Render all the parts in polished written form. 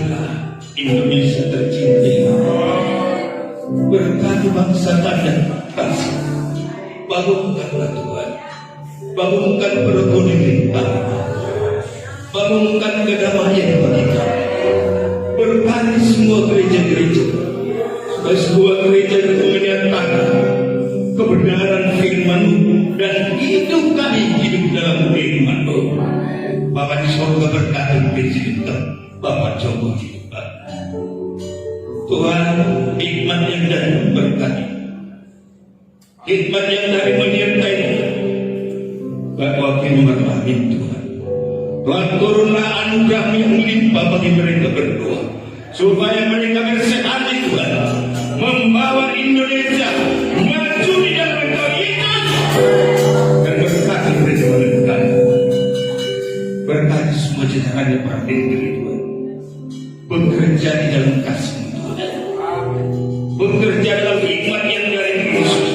Berkatilah Indonesia tercinta, berkati bangsa dan bangsa. Bangunkanlah Tuhan, bangunkan perekonomian, bangunkan kedamaian bagi kami. Berkati semua gereja-gereja, supaya semua gereja menyatakan kebenaran firman dan hidup kami hidup dalam firman-Mu. Bapa di surga berkati Presiden Bapak Jokowi. Tuhan, hikmat yang dari memberkati, hikmat yang dari menyertai bahwa firman Tuhan. Tuhan, turunlah anugerah yang melimpah bagi mereka berdua, supaya mereka bersehati Tuhan, membawa Indonesia maju di dalam Engkau Yesus, dan berkati mereka berkati, berkati semua jajarannya para pendiri Tuhan, bekerja di dalam kasih Tuhan, bekerja dalam hikmat yang dari Yesus.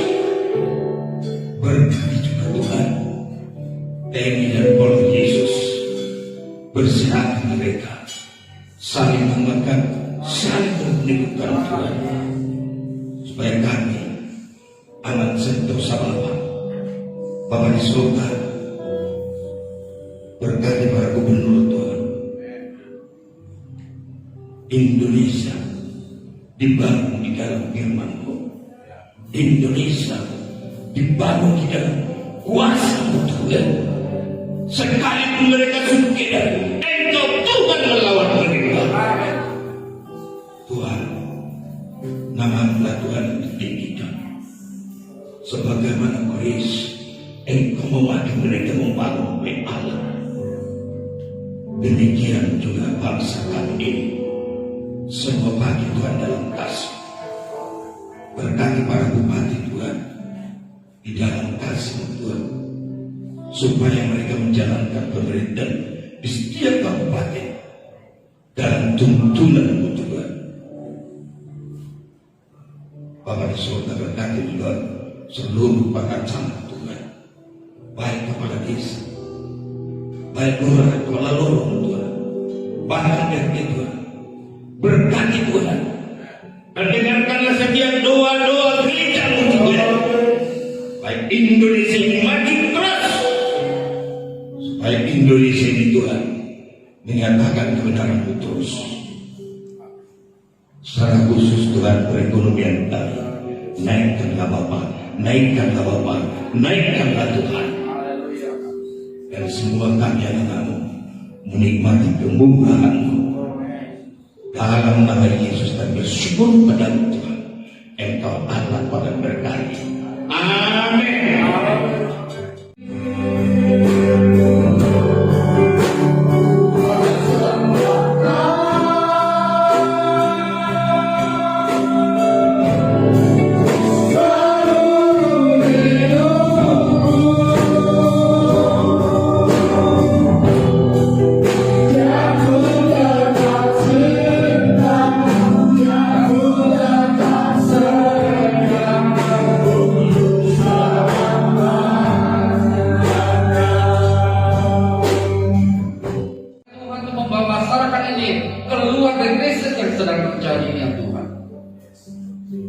Berkati juga Tuhan TNI dan Polri Yesus, bersihati mereka, saling menguatkan, saling menunjukkan Tuhan, supaya kami aman sentosa Bapa di surga. Berkati para gubernur Tuhan, Indonesia dibangun di dalam firman-Mu, Indonesia dibangun di dalam kuasa-Mu Tuhan. Sekalipun mereka sukir, Engkau Tuhan melawan mereka. Tuhan, nama Tuhan ditinggikan, sebagaimana Kristus Engkau memakai mereka membangun Allah. Demikian juga bangsa kami ini, semua bagi Tuhan dalam kasih. Berkati para bupati Tuhan di dalam kasih Tuhan, supaya mereka menjalankan pemerintahan di setiap kabupaten dalam tuntunan Tuhan. Bapak di surga berkati juga seluruh bakal camat Tuhan, baik kepala desa, baik lurah, kepala lorong Tuhan, bahkan RT Tuhan. Berkati Tuhan, dan dengarkanlah setiap doa-doa gereja-Mu Tuhan, baik Indonesia ini maju terus, supaya Indonesia ini Tuhan menyatakan kebenaran-Mu terus. Secara khusus Tuhan, perekonomian kami naikkanlah Bapa, naikkanlah Bapa, naikkanlah Tuhan, dan semua kami anak-Mu menikmati kemurahan-Mu dalam nama Yesus, dan bersyukur pada Tuhan. Engkau Allah pada berkati. Amin.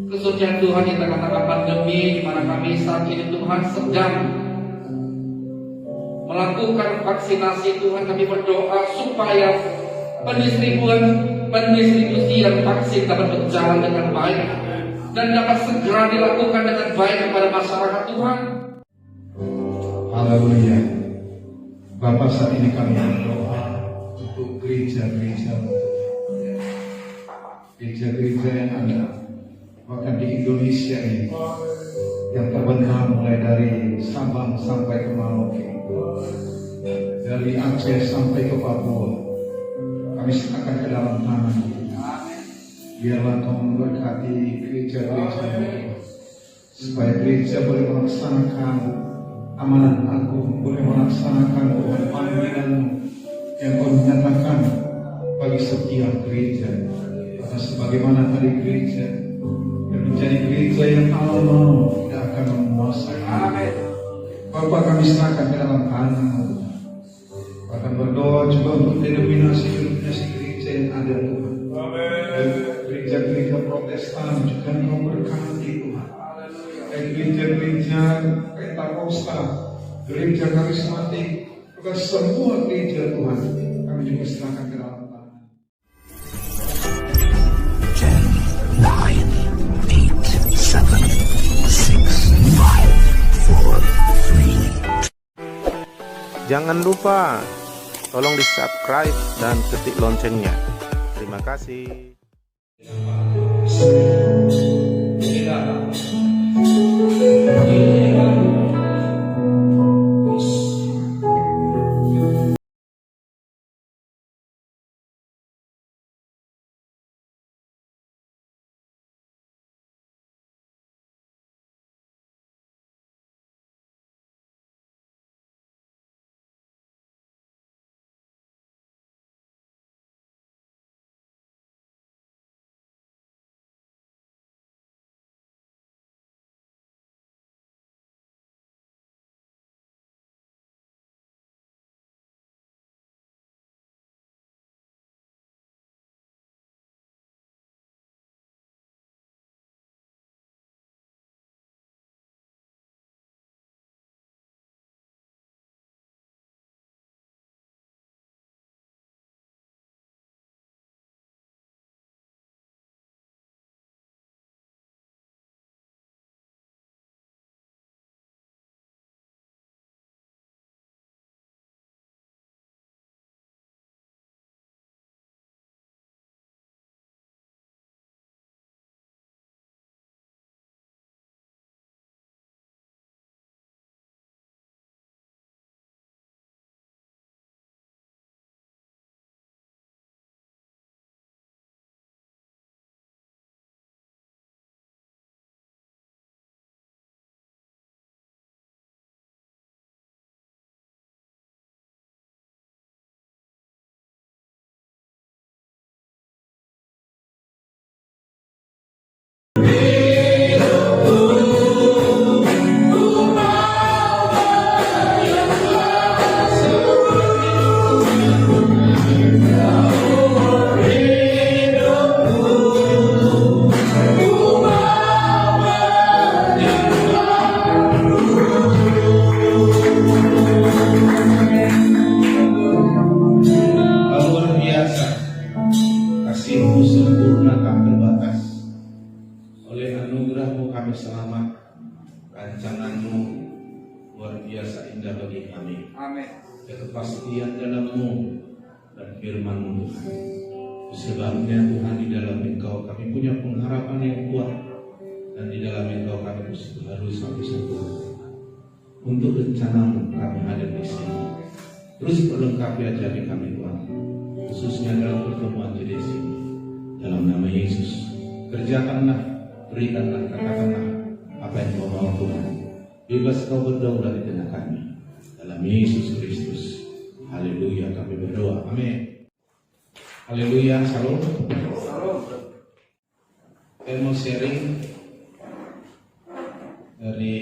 Kesucian Tuhan di tengah-tengah pandemi, di mana kami saat ini Tuhan sedang melakukan vaksinasi. Tuhan, kami berdoa supaya pendistribusi yang vaksin dapat berjalan dengan baik dan dapat segera dilakukan dengan baik kepada masyarakat Tuhan. Haleluya. Bapak, saat ini kami berdoa untuk gereja-gereja yang ada bahkan di Indonesia ini, yang terbentang mulai dari Sabang sampai ke Maluku, dari Aceh sampai ke Papua. Kami serahkan ke dalam tangan. Biarlah Tuhan memberkati gereja-gereja, supaya gereja boleh melaksanakan amanat agung, boleh melaksanakan Tuhan panggilan yang Kau menyatakan bagi setiap gereja. Karena sebagaimana tadi gereja yang menjadi gereja yang Allah mau, tidak akan menguasai. Bapak, kami serahkan ke dalam tangan-Mu. Bahkan berdoa juga untuk denominasi gereja yang ada Tuhan. Gereja-gereja Protestan juga Engkau berkati Tuhan. Gereja-gereja Pentakosta, gereja karismatik, juga semua gereja Tuhan, kami juga serahkan ke dalam tangan. 10, 9, 8, 7, 6, 5, 4, 3. Jangan lupa tolong di subscribe dan ketik loncengnya. Terima kasih. Kasih-Mu sempurna tak terbatas. Oleh anugerah-Mu kami selamat. Rancangan-Mu luar biasa indah bagi kami. Amin. Kepastian dalam-Mu dan firman-Mu Tuhan. Sebabnya Tuhan, di dalam Engkau kami punya pengharapan yang kuat, dan di dalam Engkau kami harus sampai sempurna. Untuk rencana-Mu kami hadir di sini. Terus perlengkapi ajaran kami Tuhan, khususnya dalam pertemuan di sini. Dalam nama Yesus, kerjakanlah, berikanlah, katakanlah apa yang Kau mau Tuhan. Bebas Kau berdaulat di tengah kami. Dalam Yesus Kristus. Haleluya, kami berdoa. Amin. Haleluya, salam. Saya mau sharing dari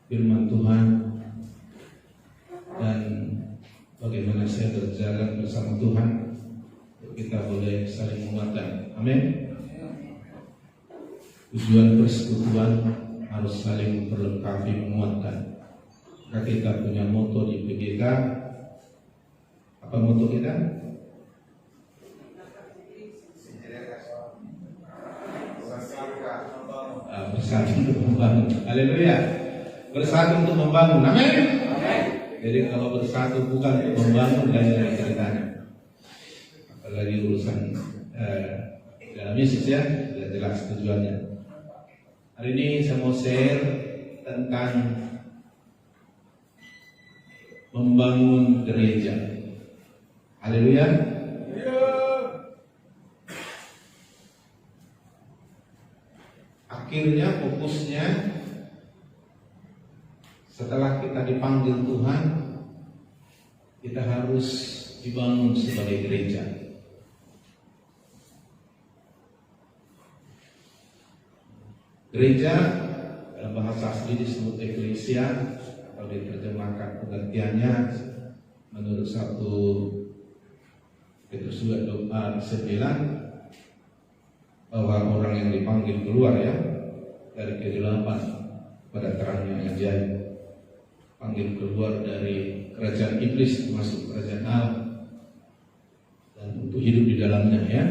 firman Tuhan dan bagaimana saya berjalan bersama Tuhan, kita boleh saling menguatkan. Amin. Tujuan persekutuan harus saling memperlengkapi, menguatkan. Maka kita punya moto di PGK. Apa moto kita? Bersatu untuk membangun. Haleluya. Bersatu untuk membangun. Amin. Jadi kalau bersatu bukan untuk membangun, lain dari ceritanya. Apalagi urusan dalam Yesus ya, sudah jelas tujuannya. Hari ini saya mau share tentang membangun gereja. Haleluya. Akhirnya fokusnya, setelah kita dipanggil Tuhan, kita harus dibangun sebagai gereja. Gereja dalam bahasa asli disebut eklesia, atau diterjemahkan pengertiannya menurut satu Petrus 2 ayat 9 bahwa orang yang dipanggil keluar ya dari kegelapan pada terangnya ajaib, panggil keluar dari kerajaan iblis masuk kerajaan Allah dan untuk hidup di dalamnya ya.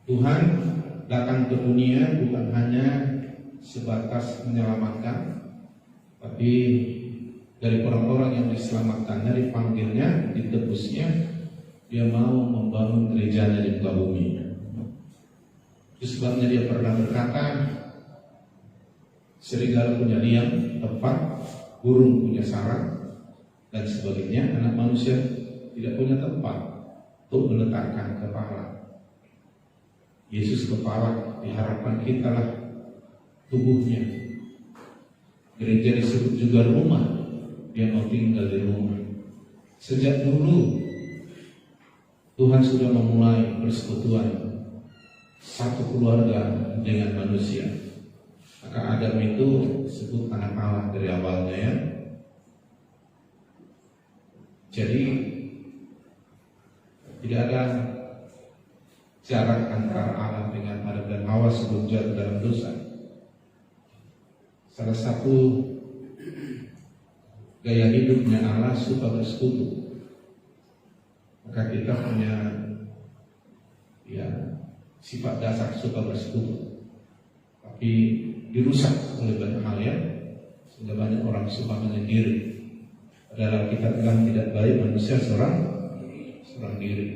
Tuhan datang ke dunia bukan hanya sebatas menyelamatkan, tapi dari orang-orang yang diselamatkannya, dipanggilnya, ditebusnya, dia mau membangun gerejanya di muka bumi. Itu sebabnya dia pernah berkata, serigala punya liang, tempat, burung punya sarang, dan sebagainya. Anak manusia tidak punya tempat untuk meletakkan kepala. Yesus kepala, diharapkan kita lah tubuhnya. Gereja disebut juga rumah, dia mau tinggal di rumah. Sejak dulu Tuhan sudah memulai persekutuan satu keluarga dengan manusia. Maka Adam itu disebut anak Allah dari awalnya ya. Jadi tidak ada jarak antara Allah dengan Adam dan Hawa sebelum jatuh dalam dosa. Salah satu gaya hidupnya Allah suka bersekutu. Maka kita punya ya sifat dasar suka bersekutu. Tapi dirusak oleh banyak hal ya, sehingga banyak orang suka menyendiri. Padahal kita bilang tidak baik manusia seorang diri.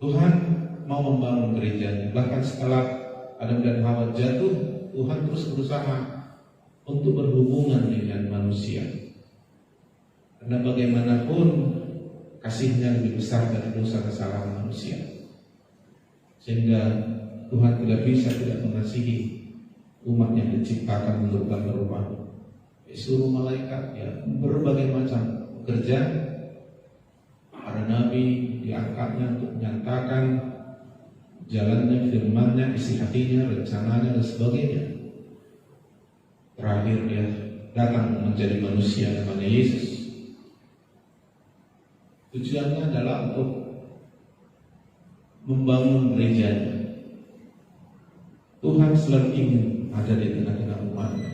Tuhan mau membangun gerejanya. Bahkan setelah Adam dan Hawa jatuh, Tuhan terus berusaha untuk berhubungan dengan manusia. Karena bagaimanapun kasihnya lebih besar dari dosa kesalahan manusia. Sehingga Tuhan tidak bisa tidak mengasihi umat yang diciptakan menurut gambar rupa-rupa. Suruh malaikat ya berbagai macam bekerja. Para nabi diangkatnya untuk menyatakan jalannya, firman-Nya, isi hatinya, rencananya dan sebagainya. Terakhir dia datang menjadi manusia namanya Yesus. Tujuannya adalah untuk membangun gerejanya. Tuhan selalu ingin ada di tengah-tengah umatnya.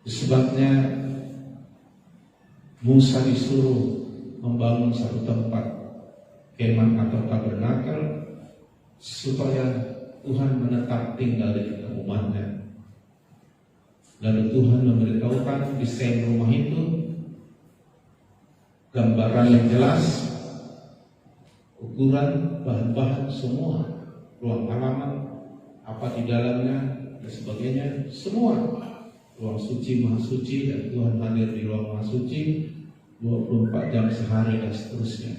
Sebabnya Musa disuruh membangun satu tempat kemah atau tabernakel supaya Tuhan menetap tinggal di tengah umatnya. Lalu Tuhan memberitahukan desain rumah itu, gambaran yang jelas, ukuran, bahan-bahan semua, ruang halaman, apa di dalamnya dan sebagainya, semua. Ruang suci, maha suci, dan Tuhan hadir di ruang maha suci 24 jam sehari dan seterusnya.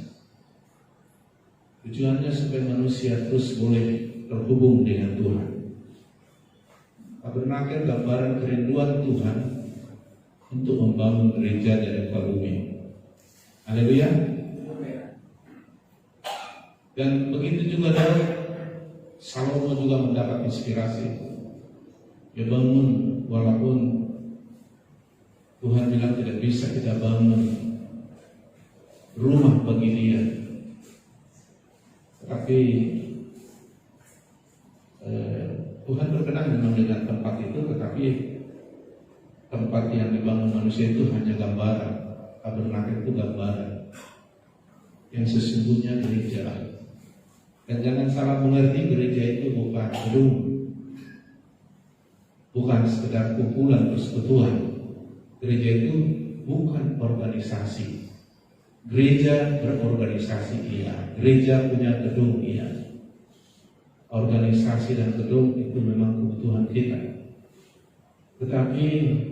Tujuannya supaya manusia terus boleh terhubung dengan Tuhan. Tabernakel gambaran kerinduan Tuhan untuk membangun gereja dari muka bumi. Haleluya. Dan begitu juga Daud, Salomo juga mendapat inspirasi. Dia bangun walaupun Tuhan bilang tidak bisa kita bangun rumah bagi dia. Tetapi Tuhan berkenan memang dengan tempat itu, tetapi tempat yang dibangun manusia itu hanya gambaran. Tabernakel itu gambaran. Yang sesungguhnya gereja. Dan jangan salah mengerti, gereja itu bukan gedung, bukan sekedar kumpulan persekutuan. Gereja itu bukan organisasi. Gereja berorganisasi iya, gereja punya gedung iya. Organisasi dan gedung itu memang kebutuhan kita. Tetapi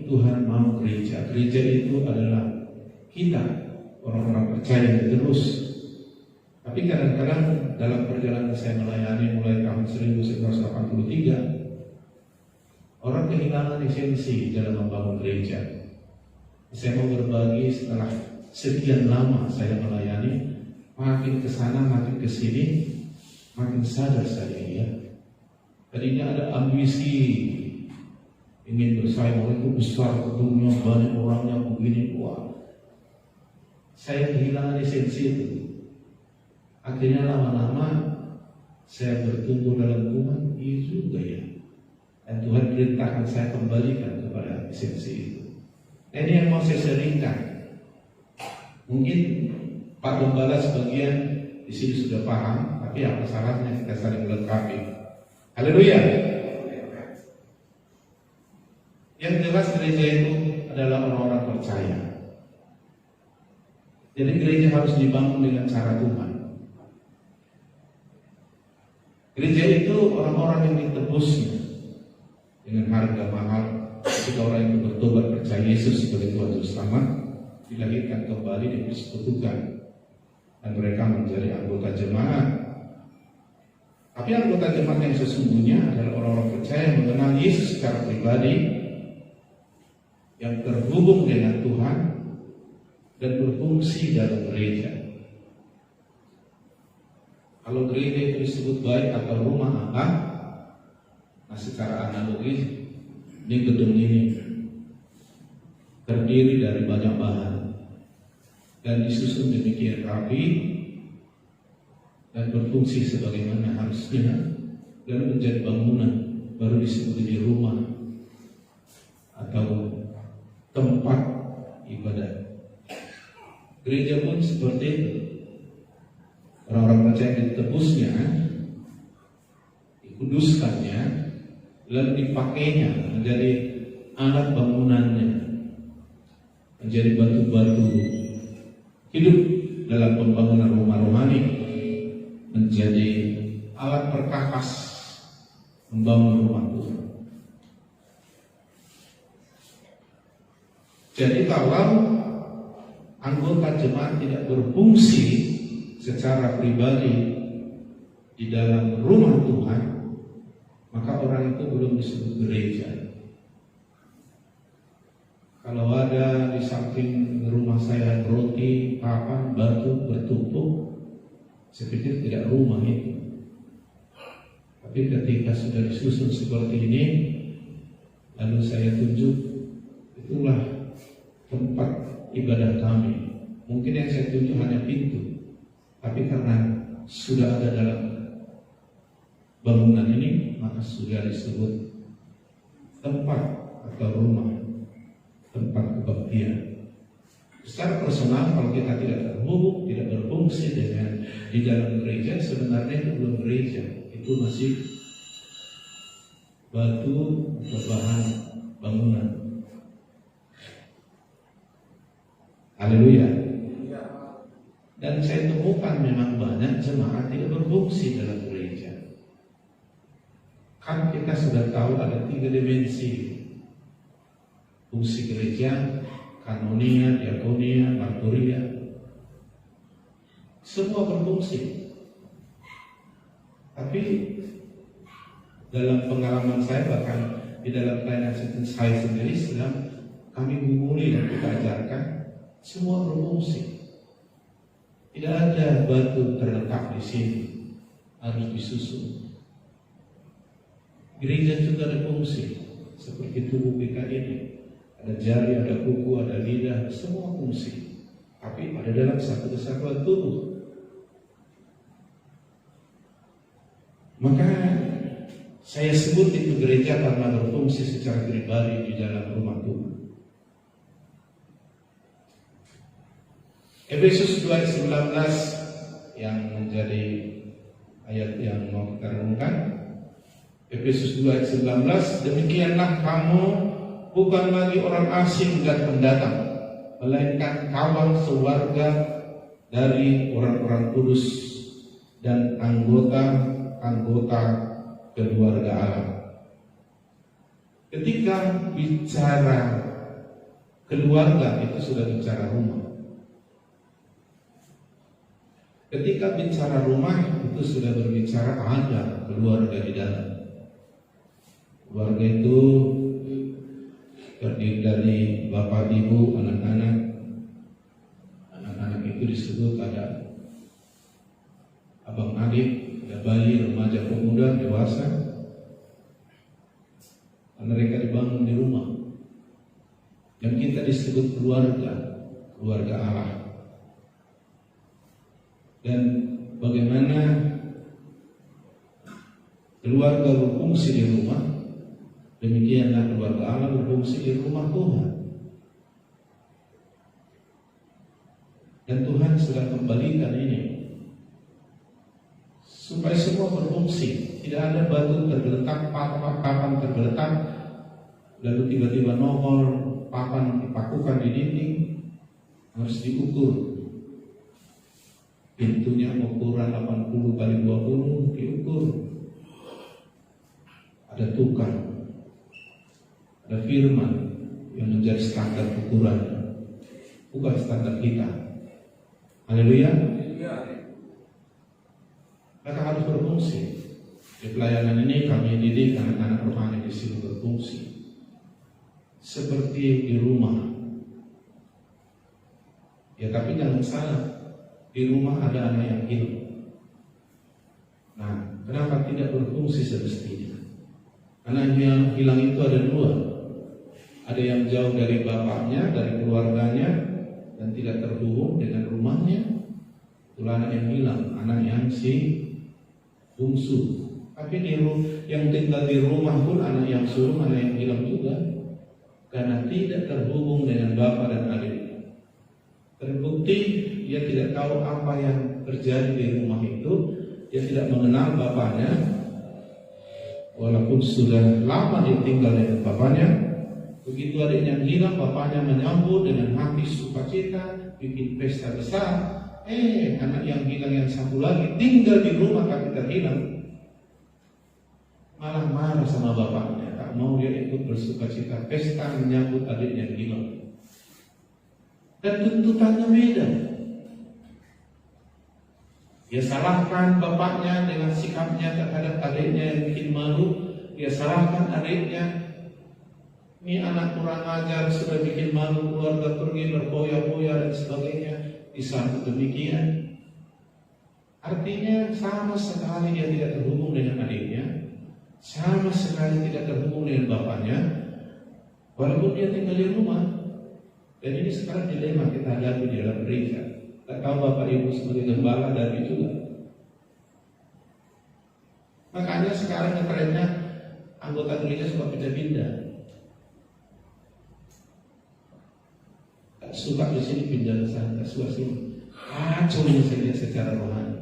Tuhan mau gereja. Gereja itu adalah kita, orang-orang percaya yang terus. Tapi kadang-kadang dalam perjalanan saya melayani mulai tahun 1983, orang kehilangan esensi dalam membangun gereja. Saya mau berbagi setelah sekian lama saya melayani, makin kesana makin kesini, makin sadar saya ya. Tadinya ada ambisi ingin bersaing, itu besar gedungnya, banyak orangnya, begini, wah. Saya kehilangan esensi itu. Akhirnya lama-lama saya bertumbuh dalam Tuhan, iya juga ya. Dan Tuhan perintahkan saya kembalikan kepada esensi itu. Nah, ini yang mau saya sharingkan. Mungkin Pak Gembala sebagian di sini sudah paham, tapi apa salahnya kita saling melengkapi. Haleluya. Yang jelas gereja itu adalah orang-orang percaya. Jadi gereja harus dibangun dengan cara Tuhan. Gereja itu orang-orang yang ditebusnya dengan harga mahal. Ketika orang yang bertobat percaya Yesus sebagai Tuhan Juru Selamat, dilahirkan kembali, dipersekutukan, dan mereka menjadi anggota jemaat. Tapi anggota jemaat yang sesungguhnya adalah orang-orang percaya yang mengenal Yesus secara pribadi, yang terhubung dengan Tuhan dan berfungsi dalam gereja. Kalau gereja itu disebut baik atau rumah Allah, nah secara analogis ini gedung ini terdiri dari banyak bahan dan disusun demikian rapi dan berfungsi sebagaimana harusnya dan menjadi bangunan, baru disebut ini rumah atau tempat ibadah. Gereja pun seperti itu. Orang-orang percaya ditebusnya, dikuduskannya, lalu dipakainya menjadi alat bangunannya, menjadi batu-batu hidup dalam pembangunan rumah rohani, menjadi alat perkakas membangun rumah Tuhan. Jadi kalau anggota jemaat tidak berfungsi secara pribadi di dalam rumah Tuhan, maka orang itu belum disebut gereja. Kalau ada di samping rumah saya roti, papan, batu bertumpuk, saya pikir tidak rumah itu. Tapi ketika sudah disusun seperti ini, lalu saya tunjuk, itulah tempat ibadah kami. Mungkin yang saya tunjuk hanya pintu, tapi karena sudah ada dalam bangunan ini, maka sudah disebut tempat atau rumah, tempat kebaktian. Secara personal, kalau kita tidak terhubung, tidak berfungsi dengan di dalam gereja, sebenarnya itu belum gereja, itu masih batu atau bahan bangunan. Haleluya. Dan saya temukan memang banyak jemaat tidak berfungsi dalam gereja. Kan kita sudah tahu ada 3 dimensi fungsi gereja: kanonia, diakonia, marturia. Semua berfungsi. Tapi dalam pengalaman saya, bahkan di dalam pelayanan saya sendiri sedang kami gumuli dan kita ajarkan, semua berfungsi. Tidak ada batu terletak di sini, harus disusun. Gereja juga ada fungsi, seperti tubuh kita ini. Ada jari, ada kuku, ada lidah, semua fungsi. Tapi ada dalam satu kesatuan tubuh. Maka saya sebut itu gereja karena berfungsi secara pribadi di dalam rumah Tuhan. Efesus 2:19 yang menjadi ayat yang mau kita renungkan. Efesus 2:19, demikianlah kamu bukan lagi orang asing dan pendatang, melainkan kawan sewarga dari orang-orang kudus dan anggota-anggota keluarga Allah. Ketika bicara keluarga, itu sudah bicara rumah. Ketika bicara rumah, itu sudah berbicara ada keluarga di dalam. Keluarga itu terdiri dari bapak, ibu, anak-anak. Anak-anak itu disebut ada abang adik, ada bayi, remaja, pemuda, dewasa. mereka dibangun di rumah. Yang kita disebut keluarga Allah. Dan bagaimana keluarga berfungsi di rumah, demikianlah keluarga Allah berfungsi di rumah Tuhan. Dan Tuhan sedang kembalikan ini supaya semua berfungsi. Tidak ada batu tergeletak, papan tergeletak, lalu tiba-tiba nongol, papan dipakukan di dinding, harus diukur. Pintunya ukuran 80 kali 20 diukur. Ada tukang, ada firman yang menjadi standar ukuran, bukan standar kita. Haleluya. Mereka harus berfungsi. Di pelayanan ini kami didik anak-anak rohani di sini berfungsi seperti di rumah. Ya, tapi jangan salah, di rumah ada anak yang hilang. Nah, kenapa tidak berfungsi semestinya? Anak yang hilang itu ada dua. Ada yang jauh dari bapaknya, dari keluarganya, dan tidak terhubung dengan rumahnya. Itulah anak yang hilang, anak yang si bungsu. Tapi yang tinggal di rumah pun anak yang sulung, anak yang hilang juga, karena tidak terhubung dengan bapak dan adik. Terbukti dia tidak tahu apa yang terjadi di rumah itu. Dia tidak mengenal bapaknya, walaupun sudah lama dia tinggal dengan bapaknya. Begitu adiknya hilang, bapaknya menyambut dengan hati sukacita, bikin pesta besar. Anak yang hilang yang satu lagi tinggal di rumah tapi terhilang, malah marah sama bapaknya, tak mau dia ikut bersukacita pesta menyambut adiknya yang hilang. Dan tuntutannya beda. Dia salahkan bapaknya dengan sikapnya terhadap adiknya yang bikin malu. Dia salahkan adiknya, ini anak kurang ajar, sudah bikin malu keluarga, pergi berfoya-foya dan sebagainya. Disambut demikian. Artinya sama sekali dia tidak terhubung dengan adiknya, sama sekali tidak terhubung dengan bapaknya, walaupun dia tinggal di rumah. Dan ini sekarang dilema kita hadapi di dalam gereja. Tak tahu bapak ibu sebagai gembala dari juga. Makanya sekarang trennya anggota gereja suka pindah-pindah. Tak suka di sini pindah ke sana, tak suka sini. Kacau ini saya lihat secara rohani.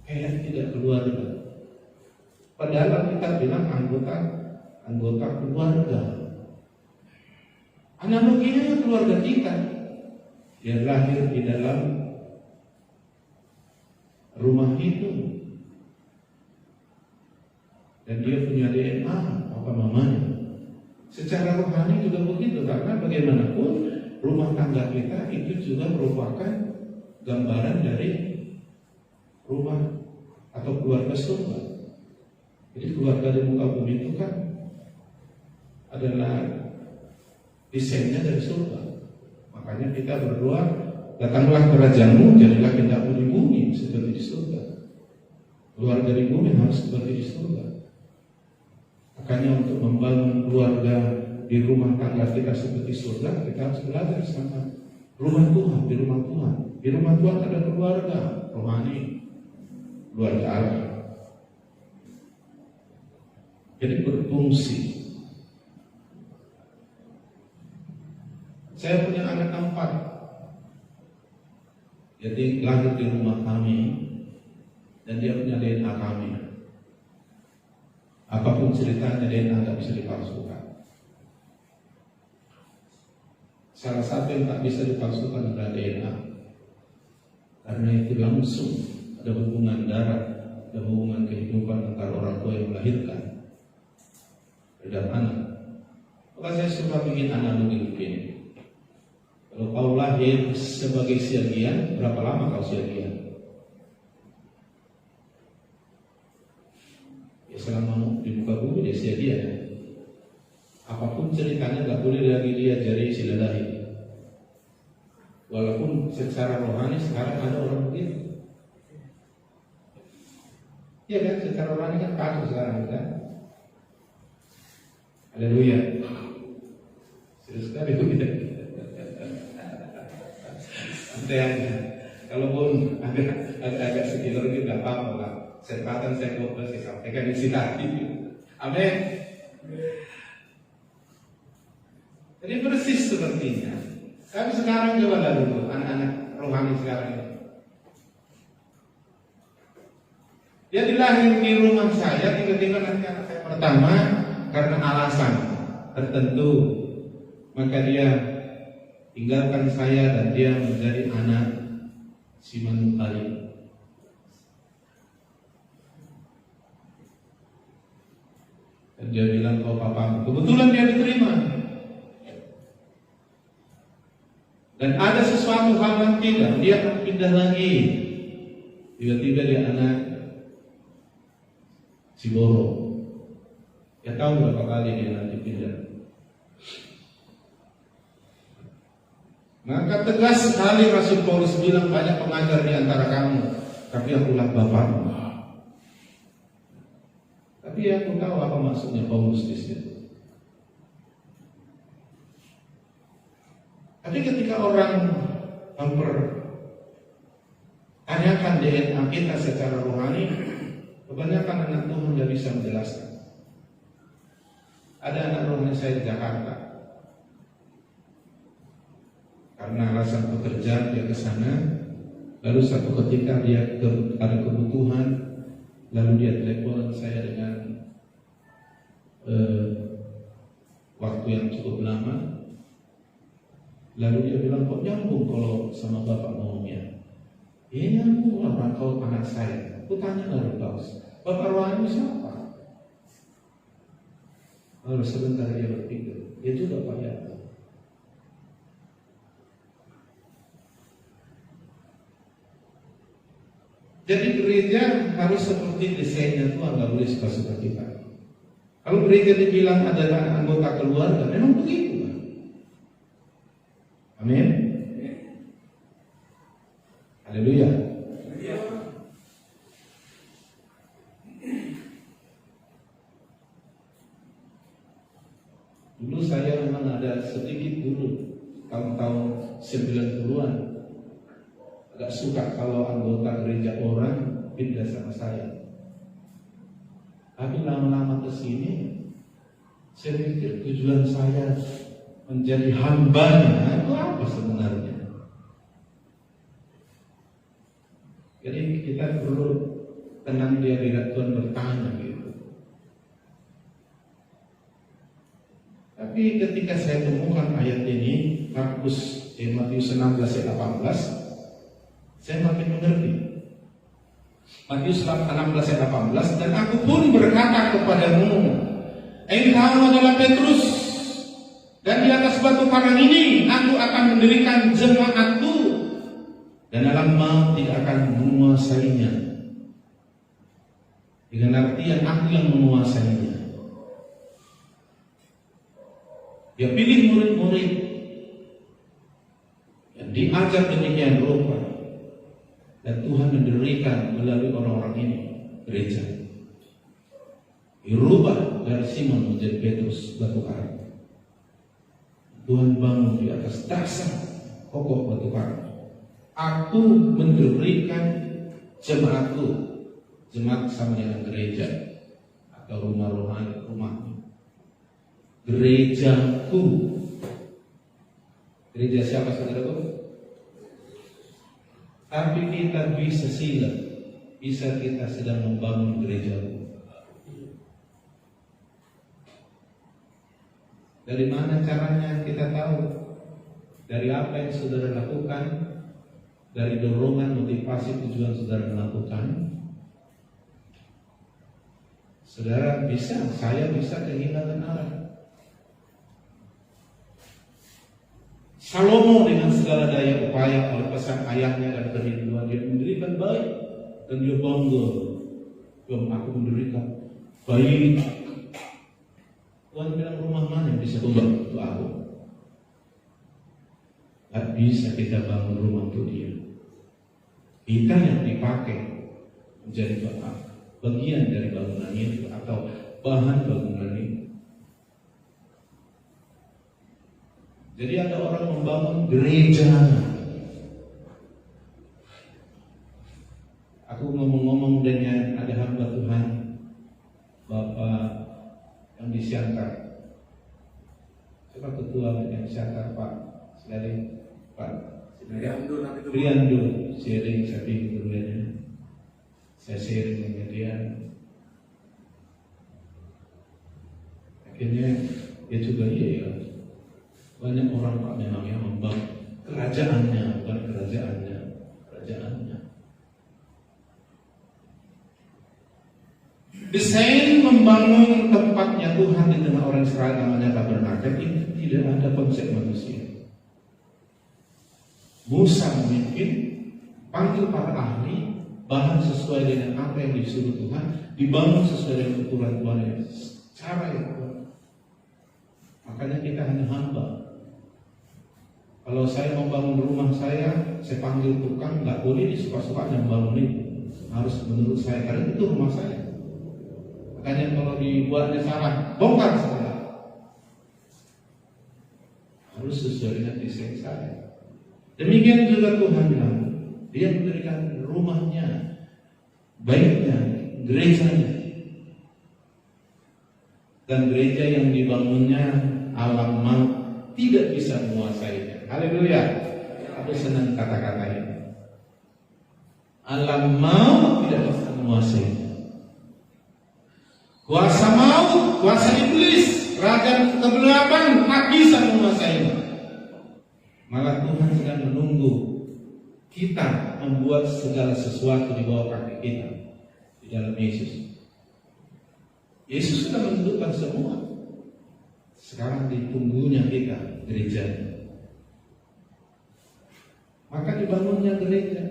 Kayak tidak keluarga. Padahal kita bilang anggota keluarga. Analoginya keluarga kita. Dia lahir di dalam rumah itu. Dan dia punya DNA apa mamanya. Secara rohani juga begitu, karena bagaimanapun rumah tangga kita itu juga merupakan gambaran dari rumah atau keluarga surga. Jadi keluarga di muka bumi itu kan adalah desainnya dari surga. Makanya kita berdoa, datanglah kerajaanmu, jadilah kehendakmu di bumi seperti di surga. Keluarga di bumi harus seperti di surga. Makanya untuk membangun keluarga di rumah tangga kita seperti surga, kita harus belajar sama rumah Tuhan, di rumah Tuhan. Di rumah Tuhan ada keluarga rohani, keluarga Allah. Jadi berfungsi. Saya punya anak 4. Jadi lahir di rumah kami dan dia punya DNA kami. Apapun ceritanya DNA tidak bisa dipalsukan. Salah satu yang tak bisa dipalsukan adalah DNA. Karena itu langsung ada hubungan darah, ada hubungan kehidupan antara orang tua yang melahirkan terhadap anak. Maka saya suka bikin analogi begini. Kalau kau lahir sebagai siagian, berapa lama kau siagian? Ya selama di muka bumi dia siagian. Apapun ceritanya gak boleh lagi dia jadi silalahi. Walaupun secara rohani sekarang ada orang begitu. Ya kan, secara rohani kan kacau sekarang kan. Haleluya. Serius sekali kita. Santai aja. Kalaupun agak sekitar itu nggak apa-apa lah. Kesempatan saya ngobrol, saya sampaikan isi hati. Amin. Jadi persis sepertinya. Tapi sekarang coba dulu anak-anak rohani sekarang ini. Dia dilahirkan di rumah saya, tiba-tiba nanti anak saya pertama karena alasan tertentu, maka dia tinggalkan saya dan dia menjadi anak si Manukali. Dan dia bilang, oh papa, kebetulan dia diterima. Dan ada sesuatu hal yang tidak, dia akan pindah lagi. Tiba-tiba dia anak Ciboro. Ya tahu berapa kali dia nanti pindah. Maka tegas sekali Rasul Paulus bilang, banyak pengajar di antara kamu, tapi akulah bapakmu. Tapi aku tahu apa maksudnya Paulus di situ. Tapi ketika orang mempertanyakan DNA kita secara rohani, kebanyakan anak Tuhan tidak bisa menjelaskan. Ada anak rohani saya di Jakarta, karena alasan pekerjaan dia ke sana. Lalu satu ketika dia ada kebutuhan, lalu dia telepon saya dengan waktu yang cukup lama. Lalu dia bilang, kok nyambung kalau sama bapak maunya? Ya nyambung lah kalau anak saya. Aku tanya lalu Paus, bapak rohani siapa? Lalu sebentar dia berpikir, dia juga Pak Yato. Jadi gereja harus seperti desainnya Tuhan, nggak boleh suka-suka kita. Kalau gereja dibilang adalah anggota keluarga, memang begitu. Amin. Haleluya. Dulu saya memang ada sedikit dulu tahun-tahun 90-an agak suka kalau anggota gereja orang pindah sama saya. Tapi lama-lama kesini saya pikir tujuan saya menjadi hambanya itu apa sebenarnya? Jadi kita perlu tenang di hadirat Tuhan bertanya gitu. Tapi ketika saya temukan ayat ini, Matius 16 ayat 18, saya makin mengerti. Matius 16 ayat 18, dan aku pun berkata kepadamu, engkau adalah Petrus, dan di atas batu karang ini aku akan mendirikan jemaatku, dan alam maut tidak akan menguasainya. Dengan artian aku yang menguasainya. Dia pilih murid-murid yang diajar demikian rupa, dan Tuhan mendirikan melalui orang-orang ini gereja. Dirubah dari Simon menjadi Petrus batu karang. Tuhan bangun di atas dasar kokoh batu karang. Aku mendirikan jemaatku. Jemaat sama dengan gereja atau rumah rohani, rumahmu. Gerejaku. Gereja siapa saudaraku? Tapi kita bisa silap, bisa kita sedang membangun gerejaku. Dari mana caranya kita tahu? Dari apa yang saudara lakukan? Dari dorongan, motivasi, tujuan saudara melakukan. Saudara bisa, saya bisa kehilangan arah. Salomo dengan segala daya upaya oleh pesan ayahnya dan kerinduan dia mendirikan baik, dan dia bangga. Aku mendirikan baik. Tuhan bilang, rumah mana yang bisa bangun untuk aku? Tak bisa kita bangun rumah untuk dia. Kita yang dipakai menjadi bagian dari bangunan itu atau bahan bangunan itu. Jadi ada orang membangun gereja. Aku ngomong-ngomong dengan ada hamba Tuhan, Bapak yang di Siantar. Siapa ketua yang Siantar, Pak? Sekali, Pak. Riandu, sharing sapi kemudiannya. Saya sharing dengan dia. Akhirnya dia juga ya. Banyak orang Pak memang yang membangun kerajaannya, bukan kerajaannya. Desain membangun tempatnya Tuhan di tengah orang Israel namanya tabernakel ini tidak ada konsep manusia. Musa memimpin, panggil para ahli, bahan sesuai dengan apa yang disuruh Tuhan, dibangun sesuai dengan ukuran Tuhan yang cara yang Tuhan. Makanya kita hanya hamba. Kalau saya mau bangun rumah saya panggil tukang, nggak boleh disuka-sukanya membangun itu. Harus menurut saya, karena itu rumah saya. Makanya kalau dibuatnya salah, bongkar salah. Harus sesuai dengan desain saya. Demikian juga Tuhan bilang, Dia memberikan rumahnya, baiknya, gerejanya. Dan gereja yang dibangunnya alam maut tidak bisa menguasainya. Haleluya. Aku senang kata-kata ini. Alam maut tidak bisa menguasainya. Kuasa maut, kuasa iblis, raja kegelapan tak bisa menguasainya. Malah Tuhan sedang menunggu kita membuat segala sesuatu di bawah kaki kita di dalam Yesus. Yesus sudah menentukan semua. Sekarang ditunggunya kita, gereja. Maka dibangunnya gereja.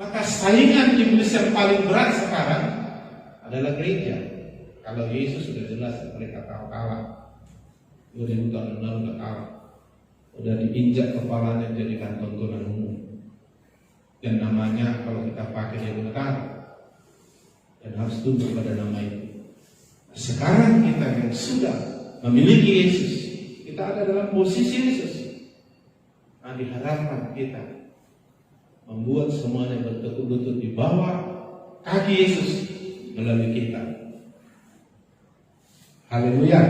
Maka saingan iblis yang paling berat sekarang adalah gereja. Kalau Yesus sudah jelas mereka tahu kalah. 2000 tahun lalu sudah kalah. Sudah diinjak kepalanya jadikan tontonan umum. Dan namanya kalau kita pakai dia benar. Dan harus tunduk pada nama itu. Sekarang kita yang sudah memiliki Yesus, kita ada dalam posisi Yesus. Nah, diharapkan kita membuat semuanya bertekuk lutut di bawah kaki Yesus melalui kita. Haleluya.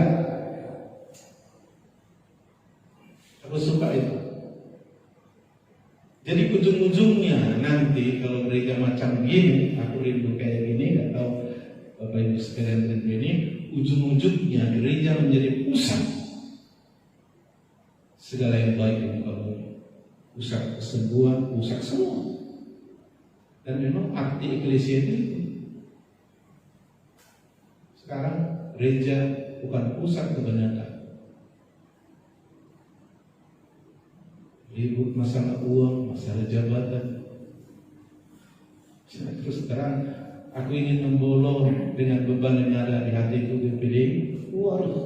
Aku suka itu. Jadi ujung-ujungnya nanti kalau gereja macam gini, aku rindu kayak gini, nggak tahu Bapak Ibu sekalian rindu ini, ujung-ujungnya gereja menjadi pusat segala yang baik di muka bumi, pusat kesembuhan, pusat semua. Dan memang arti eklesia itu. Sekarang gereja bukan pusat kebenaran. Ribut masalah uang, masalah jabatan. Terus terang, aku ingin membolong dengan beban yang ada di hatiku di PDI. Waduh,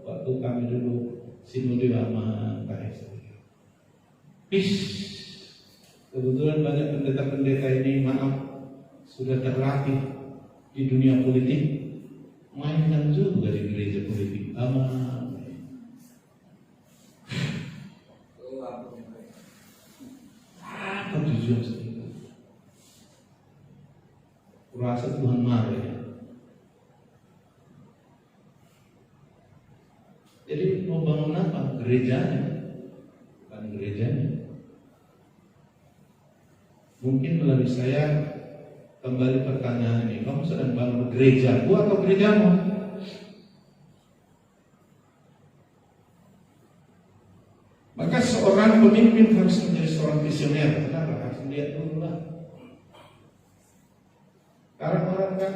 waktu kami dulu sinode sama KS. Kebetulan banyak pendeta-pendeta ini, maaf, sudah terlatih di dunia politik, mainkan juga di gereja politik. Aman. Apa tujuan seperti itu? Kurasa Tuhan marah ya. Jadi mau bangun apa? Gerejanya, bukan gerejanya. Mungkin melalui saya kembali pertanyaan ini, kamu sedang bangun gerejaku atau gerejamu? Maka seorang pemimpin harus menjadi seorang visioner. Kenapa? Harus melihat dulu lah. Sekarang orang kan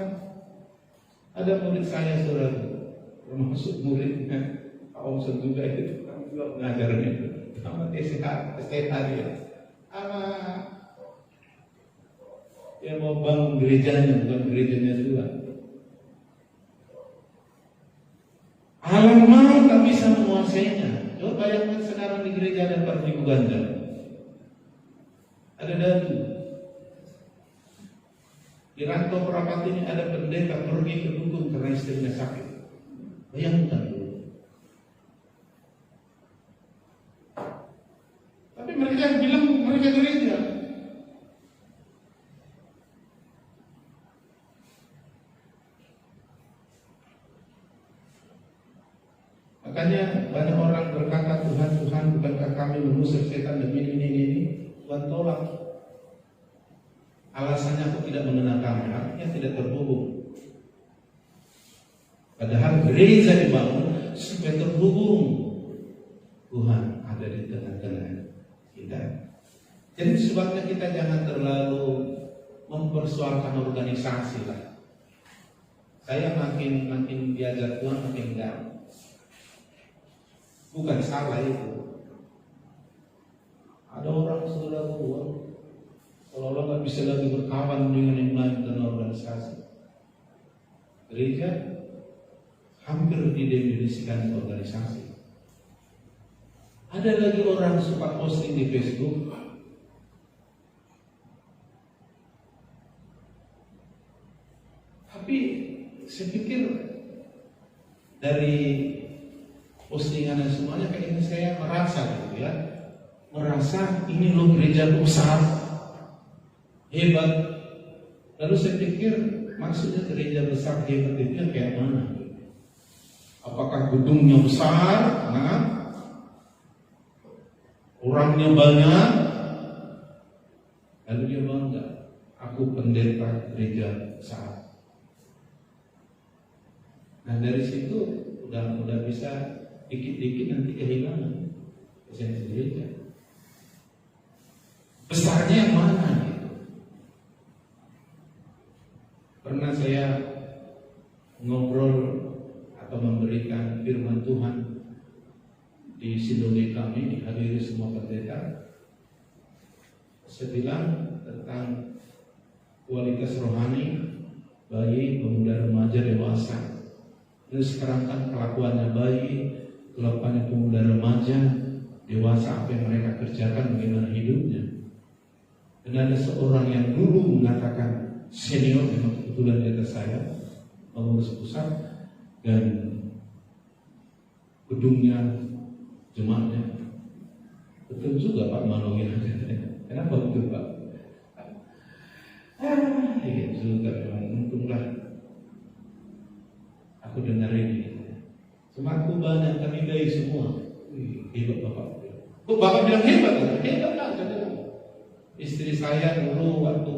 ada murid saya saudara, termasuk muridnya Pak Omson juga itu, kami juga mengajarnya itu. Sama STH dia. Sama yang mau bangun gerejanya, bukan gerejanya Tuhan. Alam maut tak bisa menguasainya. Coba bayangkan sekarang di gereja ada Pak Ganda, ada datu. Di Rantau Perapat ini ada pendeta pergi ke dukun karena istrinya sakit. Bayangkan dulu. mereka bilang mereka gereja. Makanya banyak orang berkata, Tuhan, bukankah kami mengusir setan demi ini. Tuhan tolak. Alasannya aku tidak mengenal kamu, artinya tidak terhubung. Padahal gereja dibangun supaya terhubung. Tuhan ada di tengah-tengah kita. Jadi sebabnya kita jangan terlalu mempersoalkan organisasi lah. Saya makin diajar Tuhan makin enggak. Bukan salah itu. Ada orang sudah tua, kalau nggak bisa lagi berkawan dengan yang lain dan organisasi. Gereja hampir didefinisikan organisasi. Ada lagi orang suka posting di Facebook. Tapi saya pikir dari postingan dan semuanya kayaknya saya merasa gitu ya. Merasa ini loh gereja besar, hebat. Lalu saya pikir maksudnya gereja besar hebat itu kayak mana? Apakah gedungnya besar? Nah, orangnya banyak? Lalu dia bangga, aku pendeta gereja besar. Nah dari situ udah bisa dikit-dikit nanti kehilangan esensi gereja. Besarnya yang mana gitu? Pernah saya ngobrol atau memberikan firman Tuhan di sinode kami, dihadiri semua pendeta. Saya bilang tentang kualitas rohani bayi, pemuda, remaja, dewasa. Dan sekarang kan kelakuannya bayi, kelakuannya pemuda, remaja, dewasa, apa yang mereka kerjakan, bagaimana hidupnya. Dan ada seorang yang dulu mengatakan senior, memang kebetulan di atas saya, pengurus pusat, dan gedungnya, jemaatnya betul juga Pak Manongir. Kenapa betul Pak? Iya juga memang, untunglah aku dengar ini. Cuma aku banyak kami bayi semua. Hebat Bapak. Kok Bapak bilang hebat? Hebat lah. Istri saya dulu waktu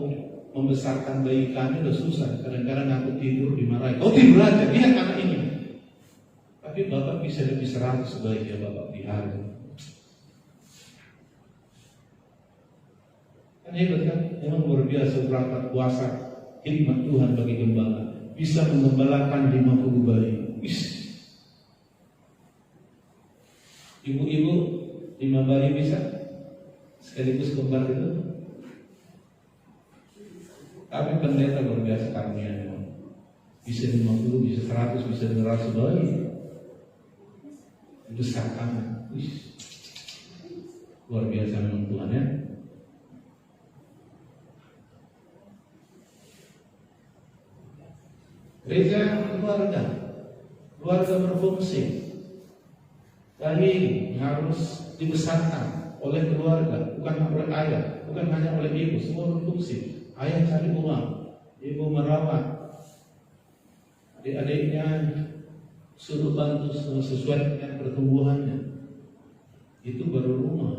membesarkan bayi kami udah susah. Kadang-kadang aku tidur dimarahin. Oh tidur aja, lihat anak ini. Tapi Bapak bisa lebih 100 bayi ya Bapak di hari. Kan hebat kan? Memang luar biasa berangkat puasa hikmat Tuhan bagi gembala. Bisa menggembalakan 50 bayi. Ibu-ibu 5 bayi bisa sekaligus kembar itu. Tapi pendeta luar biasa karunia memang. Bisa 50, bisa 100, bisa 200 bayi. Besar kami. Luar biasa memang Tuhan ya. Gereja keluarga berfungsi. Bayi harus dibesarkan oleh keluarga, bukan oleh ayah, bukan hanya oleh ibu, semua berfungsi. Ayah cari uang, ibu merawat, adik-adiknya suruh bantu sesuai dengan pertumbuhannya. Itu baru rumah.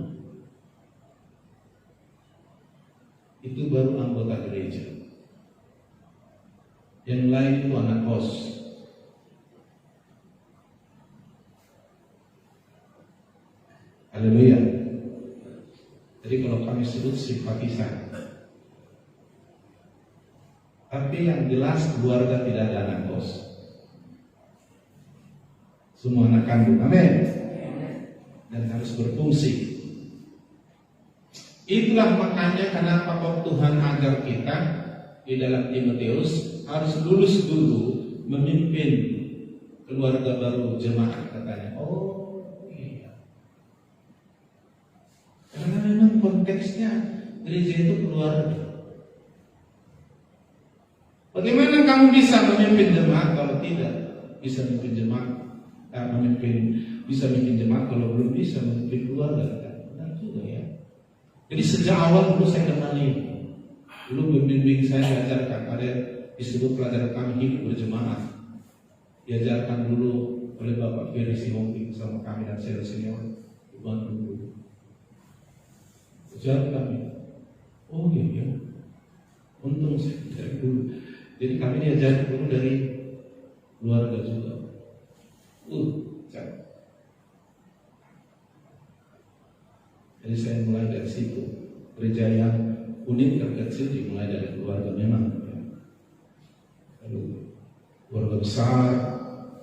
Itu baru anggota gereja. Yang lain itu anak kos. Haleluya. Jadi kalau kami sebut simpatisan. Tapi yang jelas keluarga tidak ada anak kos. Semua anak kandung. Amin. Dan harus berfungsi. Itulah makanya kenapa kok Tuhan ajar kita di dalam Timotius harus lulus dulu memimpin keluarga baru jemaat katanya. Oh iya. Karena memang konteksnya gereja itu keluarga. Bagaimana kamu bisa memimpin jemaat kalau tidak bisa memimpin jemaat? Bisa memimpin jemaat kalau belum bisa memimpin keluarga. Benar juga ya. Jadi sejak awal dulu saya kenali. Dulu pembimbing saya diajarkan, ada disebut pelajaran kami hidup berjemaah. Diajarkan dulu oleh Bapak Ferry Sihombing sama kami dan senior di Bandung dulu. Ajar kami, oh iya, untung saya dari dulu. Jadi kami diajarkan dulu dari keluarga juga. Jadi saya mulai dari situ. Gereja yang unik terkecil dimulai dari keluarga memang. Lalu keluarga besar,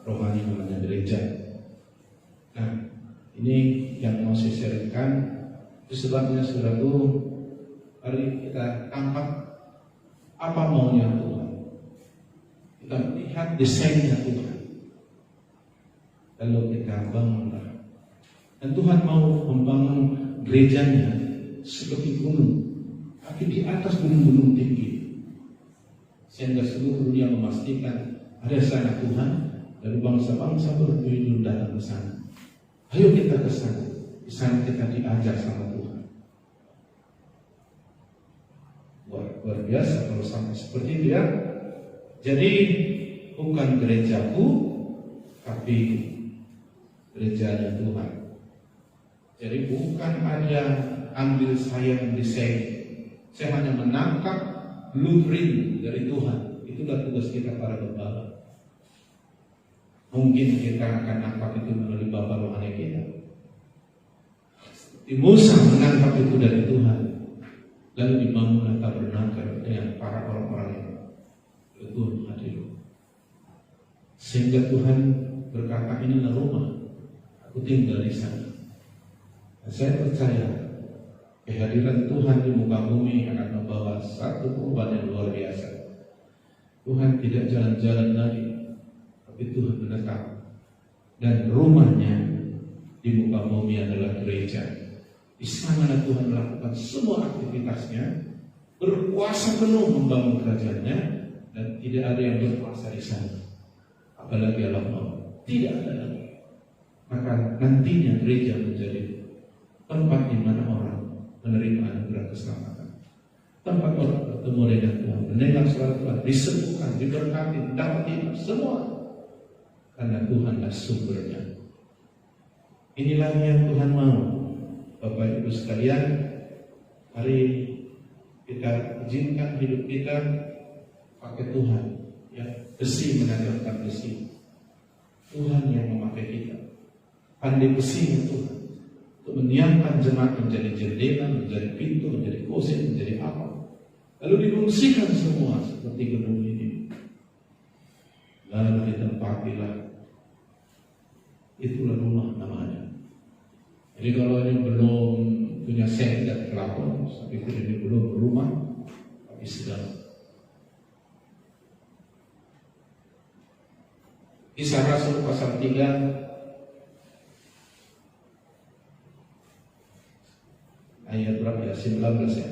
rohani namanya gereja. Nah, ini yang mau saya sharingkan. Itu sebabnya saudaraku, mari kita tangkap apa maunya Tuhan. Kita melihat desainnya Tuhan. Lalu kita bangunlah. Dan Tuhan mau membangun gerejanya seperti gunung, tapi di atas gunung-gunung tinggi, sehingga seluruh dunia memastikan ada sana Tuhan, dan bangsa-bangsa berkunjung datang ke sana. Ayo kita ke sana. Di sana kita diajar sama Tuhan. Luar biasa kalau sampai seperti itu ya. Jadi bukan gerejaku, tapi gerejanya Tuhan. Jadi bukan ada ambil saya yang desain. Saya hanya menangkap blueprint dari Tuhan. Itulah tugas kita para gembala. Mungkin kita akan nangkap itu melalui Bapa rohani kita. Musa menangkap itu dari Tuhan. Lalu dibangunlah tabernakel dengan para orang-orang yang betul hadir. Sehingga Tuhan berkata, inilah rumah, aku tinggal di sana. Dan saya percaya kehadiran Tuhan di muka bumi akan membawa satu perubahan yang luar biasa. Tuhan tidak jalan-jalan lagi, tapi Tuhan menetap. Dan rumahnya di muka bumi adalah gereja. Di sana Tuhan melakukan semua aktivitasnya, berkuasa penuh membangun kerajaannya, dan tidak ada yang berkuasa di sana. Apalagi Allah, tidak ada lagi. Maka nantinya gereja menjadi tempat di mana orang menerima anugerah keselamatan. Tempat orang bertemu dengan Tuhan, mendengar suara Tuhan, disembuhkan, diberkati, dapat hidup semua. Karena Tuhanlah sumbernya. Inilah yang Tuhan mau. Bapak Ibu sekalian, mari kita izinkan hidup kita pakai Tuhan. Ya, besi mengajarkan besi. Tuhan yang memakai kita. Pandai besinya Tuhan. Untuk menyiapkan jemaat menjadi jendela, menjadi pintu, menjadi kosin, menjadi apa. Lalu difungsikan semua seperti gedung ini. Lalu ditempatilah. Itulah rumah namanya. Jadi kalau ini belum punya seng dan pelapon, saya pikir ini belum berumah, tapi sedang. Kisah Rasul pasal 3 ayat berapa ya? 19 ya.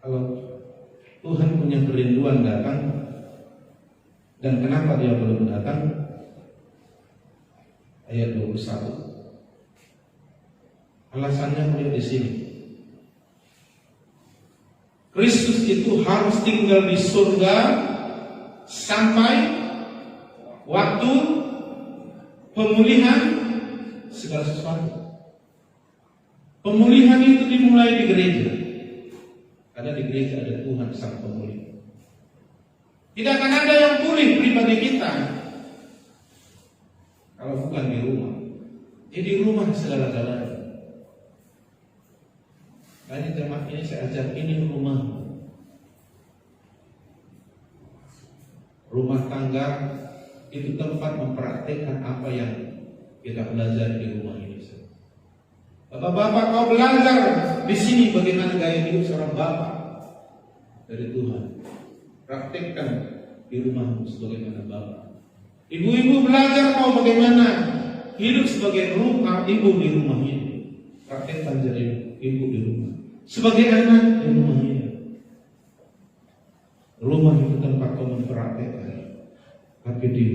Kalau Tuhan punya kerinduan datang, dan kenapa dia belum datang? Ayat 21. Alasannya melihat di sini. Kristus itu harus tinggal di surga sampai waktu pemulihan segala sesuatu. Pemulihan itu dimulai di gereja. Karena di gereja ada Tuhan sang pemulih. Tidak akan ada yang pulih pribadi kita kalau bukan di rumah. Jadi rumah segala-galanya. Banyak jemaat ini saya ajak, ini rumah. Rumah tangga itu tempat mempraktikkan apa yang kita belajar di rumah ini. Bapak-bapak, kau belajar di sini bagaimana gaya hidup seorang bapak dari Tuhan. Praktikkan di rumahmu sebagaimana bapak. Ibu-ibu belajar kau bagaimana hidup sebagai ibu di rumah ini. Praktikkan jadi ibu di rumah. Sebagai anak di rumah ini. Rumah itu tempat kau kau mempraktekkan, tapi di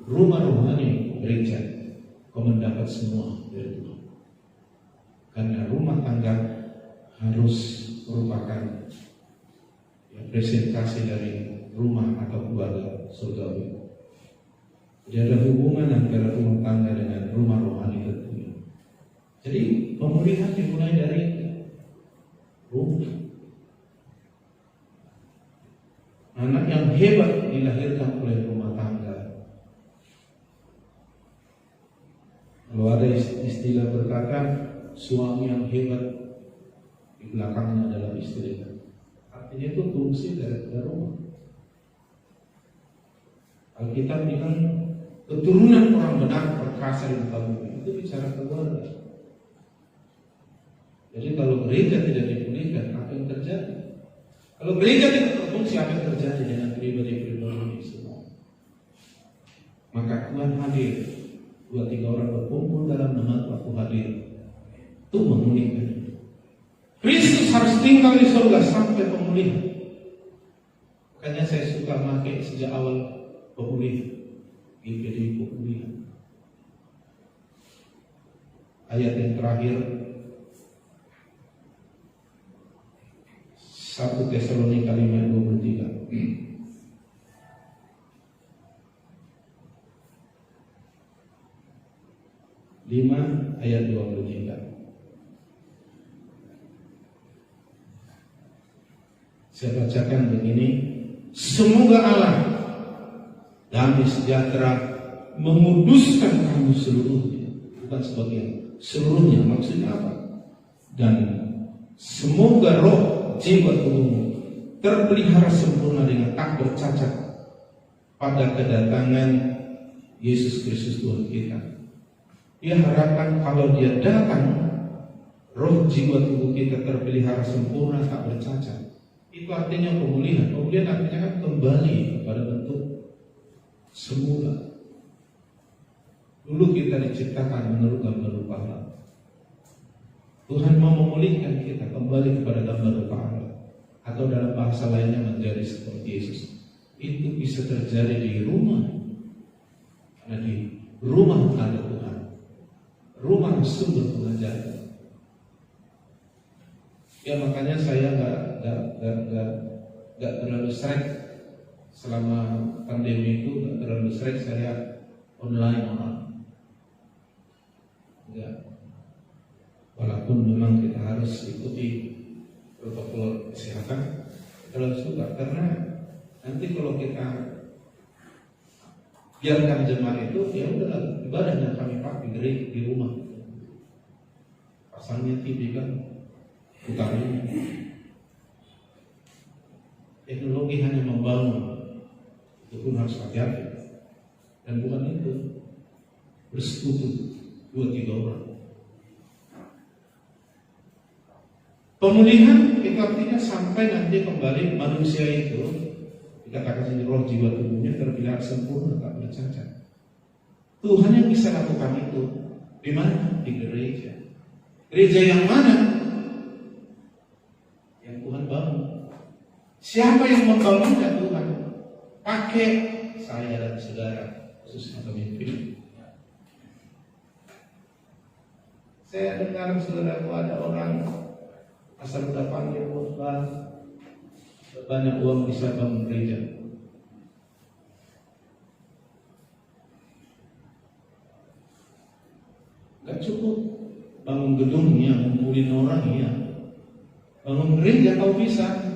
rumah rohani gereja kau mendapat semua dari Tuhan. Karena rumah tangga harus merupakan presentasi dari rumah atau keluarga surgawi. Jadi ada hubungan antara rumah tangga dengan rumah rohani tentunya. Jadi pemulihan dimulai dari rumah. Anak yang hebat dilahirkan oleh rumah tangga. Kalau ada istilah berkata suami yang hebat, di belakangnya adalah istrinya. Artinya itu fungsi dari rumah. Alkitab bilang keturunan orang benar perkasa di muka bumi, itu bicara keluarga. Jadi kalau gereja tidak dipulihkan, apa yang terjadi? Kalau gereja tidak berfungsi, apa yang terjadi dengan pribadi-pribadi ini semua? Maka Tuhan hadir, 2-3 orang berkumpul dalam nama Aku hadir untuk memulihkan. Kristus harus tinggal di surga sampai pemulihan. Makanya saya suka pakai sejak awal pemulihan. Jadi pemulihan. Ayat yang terakhir 1 Tesalonika 5:23. 5 ayat 23. Saya bacakan begini. Semoga Allah damai sejahtera menguduskan kamu seluruhnya, bukan sebagian, seluruhnya. Maksudnya apa? Dan semoga roh, jiwa, tubuhmu terpelihara sempurna dengan tak bercacat pada kedatangan Yesus Kristus Tuhan kita. Dia harapkan kalau dia datang, roh, jiwa, tubuh kita terpelihara sempurna, tak bercacat. Itu artinya pemulihan. Pemulihan artinya kan kembali kepada bentuk semula. Dulu kita diciptakan menurut gambar rupa Allah. Tuhan mau memulihkan kita kembali kepada gambar rupa Allah, atau dalam bahasa lainnya menjadi seperti Yesus. Itu bisa terjadi di rumah. Karena di rumah ada Tuhan. Rumah sumber pengajaran. Ya makanya saya nggak terlalu sering selama pandemi itu, nggak terlalu sering saya online orang. Enggak. Walaupun memang kita harus ikuti protokol kesehatan, terlalu suka karena nanti kalau kita biarkan jemaah itu, ya udahlah ibadahnya kami pakai di rumah, pasangnya TV kan, putarin. Teknologi hanya membangun, itu pun harus hati-hati. Dan bukan itu bersekutu 2-3 orang. Pemulihan itu artinya sampai nanti kembali manusia itu, dikatakan sini roh, jiwa, tubuhnya terpelihara sempurna, tak bercacat. Tuhan yang bisa lakukan itu di mana? Di gereja. Gereja yang mana? Yang Tuhan bangun. Siapa yang membangunnya? Tuhan. Pakai saya dan saudara, khususnya pemimpin. Saya dengar saudaraku ada orang asal panggil khotbah, banyak uang bisa bangun gereja. Gak cukup bangun gedungnya, ngumpulin orang ya. Bangun gereja kau bisa.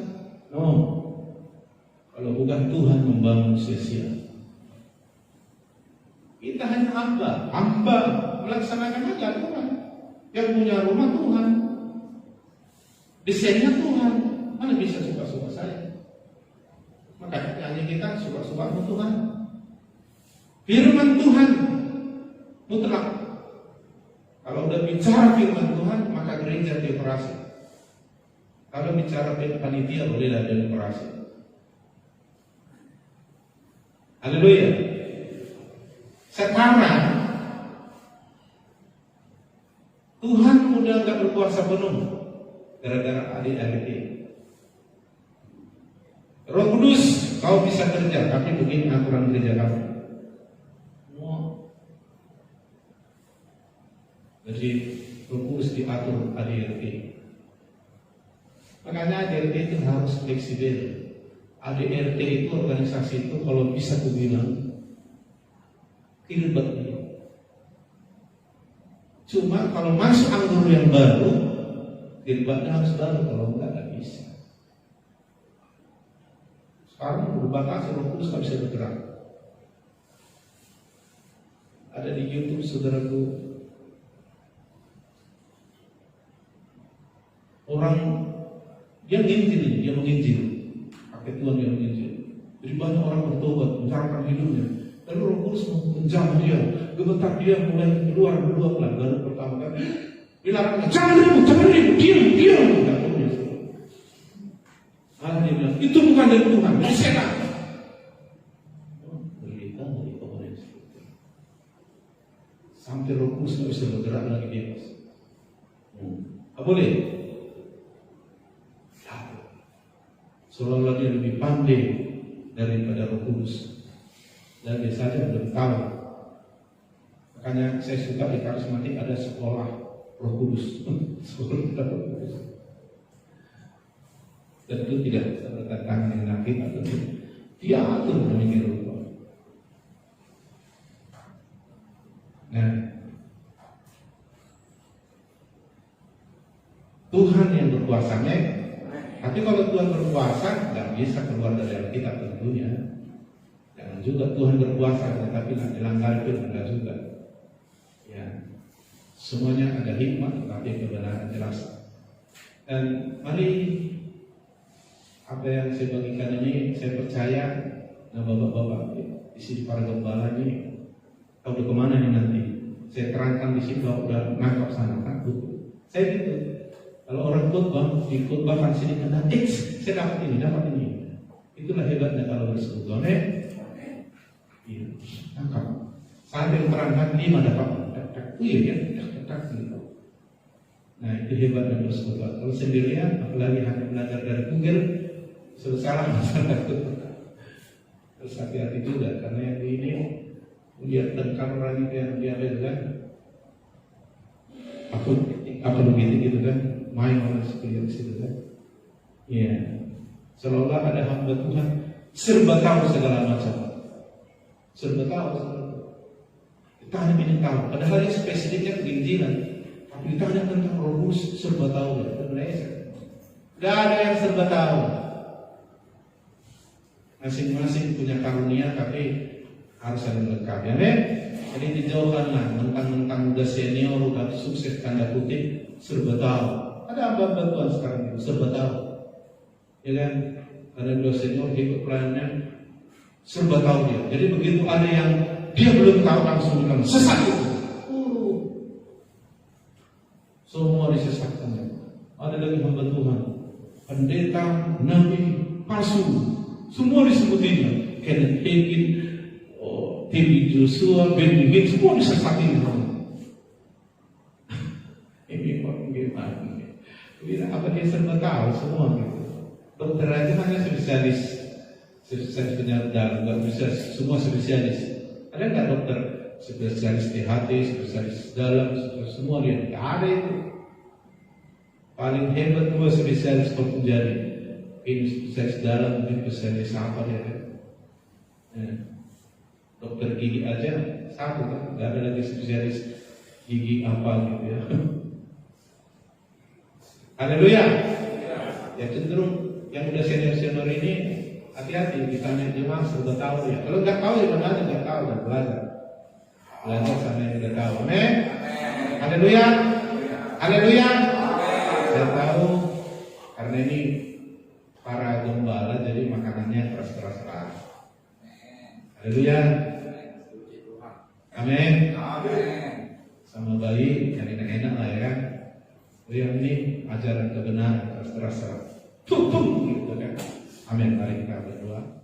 No, kalau bukan Tuhan membangun sia-sia. Kita hanya hamba melaksanakan aja Tuhan. Yang punya rumah Tuhan, desainnya Tuhan. Mana bisa suka-suka saya? Makanya hanya kita suka-suka Tuhan. Firman Tuhan mutlak. Kalau udah bicara firman Tuhan, maka gereja dioperasi. Kalau bicara panitia bolehlah dioperasi. Haleluya. Sekarang Tuhan udah gak berkuasa penuh gara-gara adik-adik. Roh Kudus kau bisa kerja, tapi begini aturan kerja kamu. Oh. Jadi Roh Kudus diatur ADRT. Makanya ADRT itu harus fleksibel. ADRT itu organisasi itu kalau bisa aku bilang kirbat dia. Cuma kalau masuk anggota yang baru, kirbatnya harus baru, kalau enggak bisa. Sekarang berbatasi Roh Kudus nggak bisa bergerak. Ada di YouTube saudaraku, orang dia menginjil, pakai Tuhan dia menginjil. Jadi banyak orang bertobat, mencarakan hidupnya. Lalu Roh Kudus menjamah dia, gemetar dia mulai keluar pelan. Baru pertama kali dilarang, jangan ribut, diam. Dia bilang, itu bukan dari Tuhan, dari setan. Berita dari orang sampai Roh Kudus nggak bisa bergerak lagi dia. Boleh? Seolah-olah dia lebih pandai daripada Roh Kudus. Dan dia saja belum tahu. Makanya saya suka di karismatik ada sekolah Roh Kudus. Sekolah Roh Kudus. Dan itu tidak bertentangan dengan kita, tentu dia atur demikian rupa. Nah, Tuhan yang berkuasa, tapi kalau Tuhan berkuasa nggak bisa keluar dari Alkitab tentunya. Jangan juga Tuhan berkuasa tetapi nggak dilanggar itu enggak juga. Ya, semuanya ada hikmah tetapi kebenaran jelas. Dan mari apa yang saya bagikan ini, saya percaya, nah bapak-bapak di sini para gembala ini, tahu udah kemana nih nanti? Saya terangkan di sini bahwa udah nangkap sana kan? Saya gitu. Kalau orang khotbah di khotbah kan sini kena, saya dapat ini. Itulah hebatnya kalau bersekutu. Iya, nangkap. Sampai terangkan 5 dapat. Iya ya, gitu. Nah itu hebatnya bersekutu. Kalau sendirian, apalagi hanya belajar dari Google. Sudah salah masalah itu. Terus hati-hati juga karena yang ini lihat dan kamera itu yang dia ada kan apa begitu gitu kan, main orang seperti itu kan. Iya, seolah ada hamba Tuhan serba tahu segala macam, serba tahu. Kita hanya ingin tahu, padahal yang spesifiknya keinjilan, tapi kita hanya tentang Roh Kudus serba tahu ya, tidak ada yang serba tahu. Masing-masing punya karunia tapi harus saling melengkapi. Amin. Jadi dijauhkanlah mentang-mentang udah senior, udah sukses tanda kutip, serba tahu. Ada hamba Tuhan sekarang itu serba tahu, ya kan? Ada dua senior ikut pelayanannya serba tahu dia. Jadi begitu ada yang dia belum tahu langsung bilang sesat itu. Semua disesatkan. Ada lagi hamba Tuhan, pendeta, nabi, palsu. Semua disebutinya, Kenneth Hagin, T.B. Joshua, Benjamin, semua disesatin. Ini bagaimana? Apa dia serba tahu semua gitu. Dokter aja hanya spesialis penyakit dalam, nggak bisa semua spesialis. Ada nggak dokter spesialis THT, spesialis dalam, semua dia nggak ada itu. Paling hebat dua spesialis penjari. Ini spesialis dalam, mungkin spesialis apa ya kan? Dokter gigi aja satu kan, nggak ada lagi spesialis gigi apa gitu ya. Haleluya. Ya cenderung yang udah senior ini hati-hati, ditanya jemaah serba tahu ya. Kalau nggak tahu ya benar nggak tahu dan belajar sama yang udah tahu. Amin. Haleluya. Haleluya. Saya tahu karena ini para gembala jadi makanannya keras-keras lah. Haleluya. Amin. Sama bayi yang enak-enak lah ya kan. Yang ini ajaran kebenaran keras-keras. Gitu kan. Amin. Mari kita berdoa.